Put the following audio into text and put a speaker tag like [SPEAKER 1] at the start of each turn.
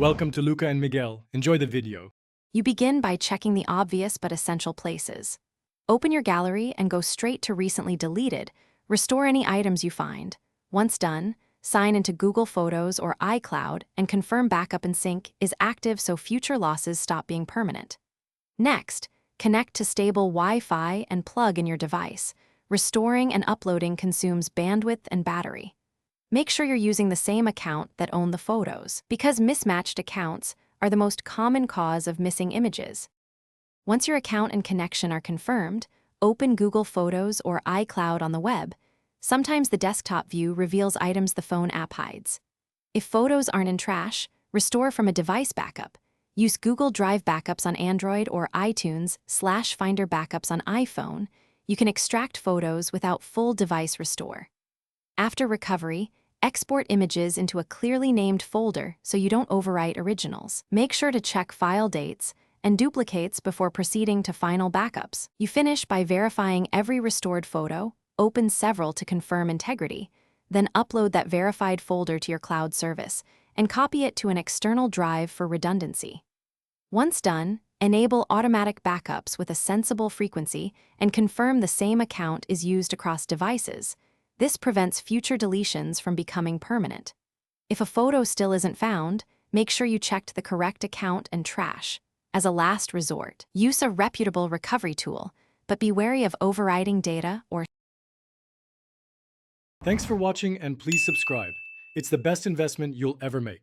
[SPEAKER 1] Welcome to Luca and Miguel. Enjoy the video.
[SPEAKER 2] You begin by checking the obvious but essential places. Open your gallery and go straight to recently deleted. Restore any items you find. Once done, sign into Google Photos or iCloud and confirm backup and sync is active so future losses stop being permanent. Next, connect to stable Wi-Fi and plug in your device. Restoring and uploading consumes bandwidth and battery. Make sure you're using the same account that owned the photos, because mismatched accounts are the most common cause of missing images. Once your account and connection are confirmed, open Google Photos or iCloud on the web. Sometimes the desktop view reveals items the phone app hides. If photos aren't in trash, restore from a device backup. Use Google Drive backups on Android or iTunes/Finder backups on iPhone. You can extract photos without full device restore. After recovery, export images into a clearly named folder so you don't overwrite originals. Make sure to check file dates and duplicates before proceeding to final backups. You finish by verifying every restored photo, open several to confirm integrity, then upload that verified folder to your cloud service and copy it to an external drive for redundancy. Once done, enable automatic backups with a sensible frequency and confirm the same account is used across devices. This prevents future deletions from becoming permanent. If a photo still isn't found, make sure you checked the correct account and trash. As a last resort, use a reputable recovery tool, but be wary of overriding data or.
[SPEAKER 1] Thanks for watching and please subscribe. It's the best investment you'll ever make.